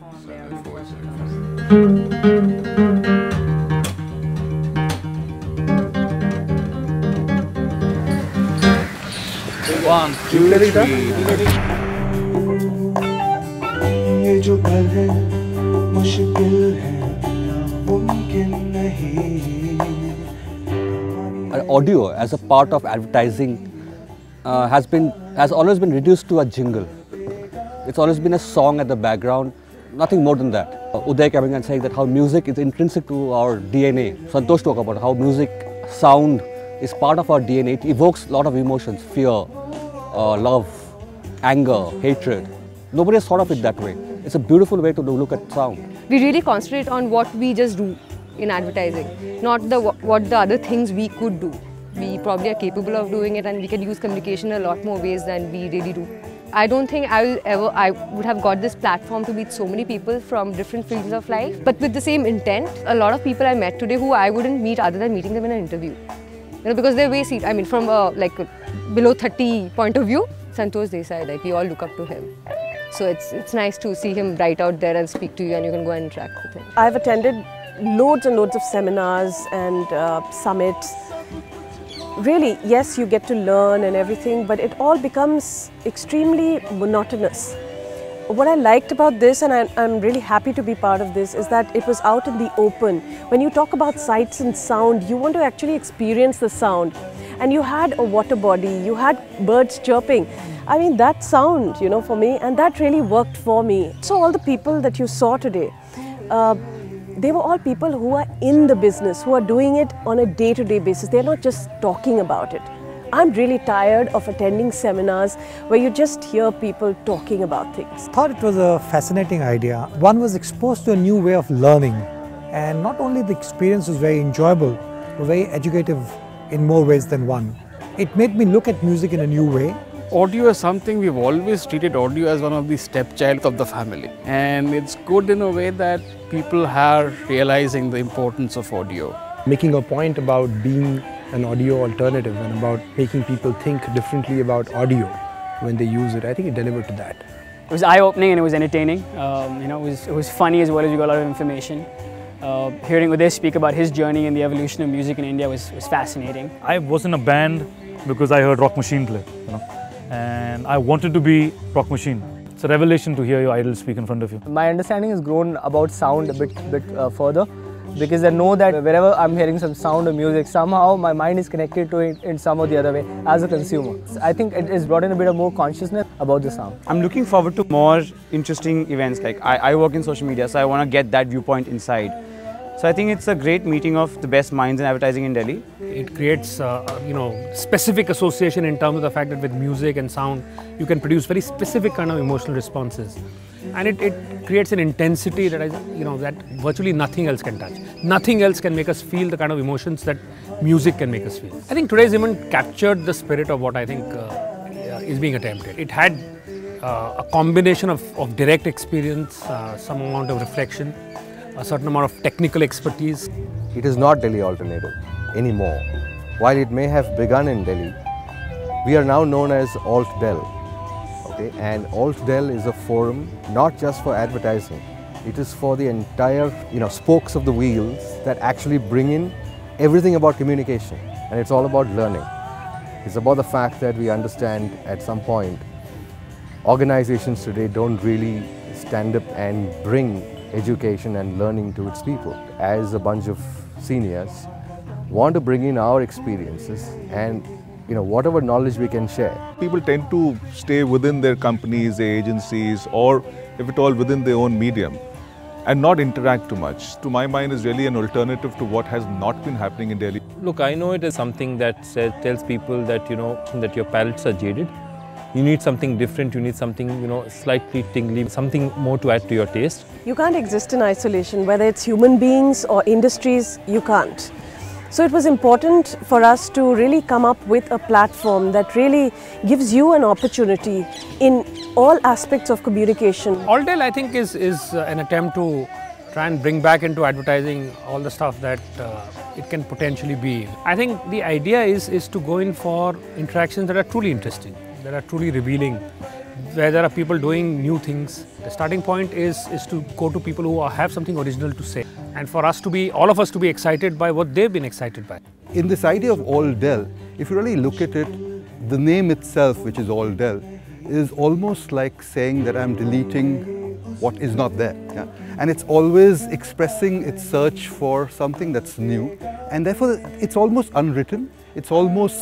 One, two, three. ये जो पल है मुश्किल है मुमकिन नहीं. Audio as a part of advertising has always been reduced to a jingle. It's always been a song at the background, nothing more than that. Uday coming and saying that how music is intrinsic to our DNA. Santosh talked about how music, sound is part of our DNA. It evokes a lot of emotions, fear, love, anger, hatred. Nobody has thought of it that way. It's a beautiful way to look at sound. We really concentrate on what we just do in advertising, not what the other things we could do. We probably are capable of doing it, and we can use communication in a lot more ways than we really do. I don't think I would have got this platform to meet so many people from different fields of life, but with the same intent. A lot of people I met today who I wouldn't meet other than meeting them in an interview. You know, because they're way I mean, from a below 30 point of view, Santosh Desai, like we all look up to him. So it's nice to see him right out there and speak to you, and you can go and interact with him. I've attended loads and loads of seminars and summits. Really, yes, you get to learn and everything, but it all becomes extremely monotonous. What I liked about this, and I'm really happy to be part of this, is that it was out in the open. When you talk about sights and sound, you want to actually experience the sound. And you had a water body, you had birds chirping. I mean, that sound, you know, for me, and that really worked for me. So all the people that you saw today, they were all people who are in the business, who are doing it on a day-to-day basis. They're not just talking about it. I'm really tired of attending seminars where you just hear people talking about things. I thought it was a fascinating idea. One was exposed to a new way of learning, and not only the experience was very enjoyable, but very educative in more ways than one. It made me look at music in a new way. Audio is something we've always treated audio as one of the stepchild of the family, and it's good in a way that people are realizing the importance of audio. Making a point about being an audio alternative and about making people think differently about audio when they use it, I think it delivered to that. It was eye-opening and it was entertaining. You know, it was funny as well as we got a lot of information. Hearing Uday speak about his journey and the evolution of music in India was fascinating. I was in a band because I heard Rock Machine play, you know, and I wanted to be Rock Machine. It's a revelation to hear your idol speak in front of you. My understanding has grown about sound a bit further, because I know that wherever I'm hearing some sound or music, somehow my mind is connected to it in some or the other way as a consumer. I think it has brought in a bit of more consciousness about the sound. I'm looking forward to more interesting events. Like I work in social media, so I want to get that viewpoint inside. So I think it's a great meeting of the best minds in advertising in Delhi. It creates, you know, specific association in terms of the fact that with music and sound, you can produce very specific kind of emotional responses. And it creates an intensity that is, you know, that virtually nothing else can touch. Nothing else can make us feel the kind of emotions that music can make us feel. I think today's event captured the spirit of what I think is being attempted. It had a combination of direct experience, some amount of reflection, a certain amount of technical expertise. It is not Delhi Alternative anymore. While it may have begun in Delhi, we are now known as Alt Del. Okay? And Alt Del is a forum not just for advertising. It is for the entire, spokes of the wheels that actually bring in everything about communication. And it's all about learning. It's about the fact that we understand at some point organizations today don't really stand up and bring education and learning to its people. As a bunch of seniors, want to bring in our experiences and whatever knowledge we can share. People tend to stay within their companies, their agencies, or if at all within their own medium and not interact too much. To my mind, is really an alternative to what has not been happening in Delhi. Look, I know it is something that tells people that, that your palates are jaded. You need something different, you need something, slightly tingly, something more to add to your taste. You can't exist in isolation, whether it's human beings or industries, you can't. So it was important for us to really come up with a platform that really gives you an opportunity in all aspects of communication. Alt Del, I think, is an attempt to try and bring back into advertising all the stuff that it can potentially be. I think the idea is to go in for interactions that are truly interesting, that are truly revealing, where there are people doing new things. The starting point is to go to people who have something original to say, and for us to be, all of us to be excited by what they've been excited by. In this idea of All Del, if you really look at it, the name itself, which is All Del, is almost like saying that I'm deleting what is not there. Yeah? And it's always expressing its search for something that's new, and therefore it's almost unwritten, it's almost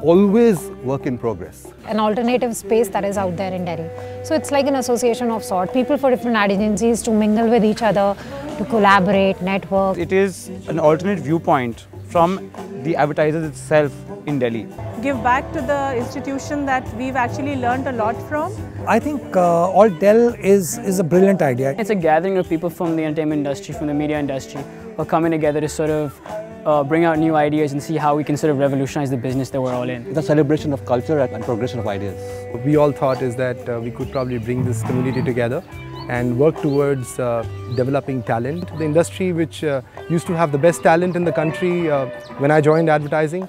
always work in progress. An alternative space that is out there in Delhi. So it's like an association of sort, people for different ad agencies to mingle with each other, to collaborate, network. It is an alternate viewpoint from the advertisers itself in Delhi. Give back to the institution that we've actually learned a lot from. I think All Del is a brilliant idea. It's a gathering of people from the entertainment industry, from the media industry, who are coming together to sort of bring out new ideas and see how we can sort of revolutionize the business that we're all in. It's a celebration of culture and progression of ideas. What we all thought is that we could probably bring this community together and work towards developing talent. The industry which used to have the best talent in the country when I joined advertising,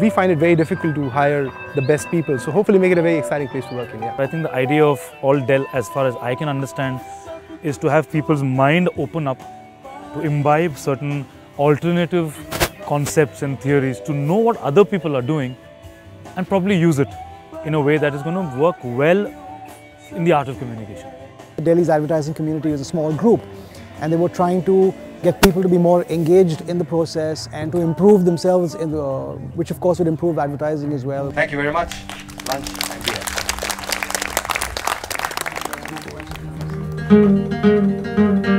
we find it very difficult to hire the best people. So hopefully make it a very exciting place to work in. Yeah. I think the idea of All Del, as far as I can understand, is to have people's mind open up, to imbibe certain alternative concepts and theories, to know what other people are doing and probably use it in a way that is going to work well in the art of communication. Delhi's advertising community is a small group, and they were trying to get people to be more engaged in the process and to improve themselves, in the, which of course would improve advertising as well. Thank you very much. Lunch and beer.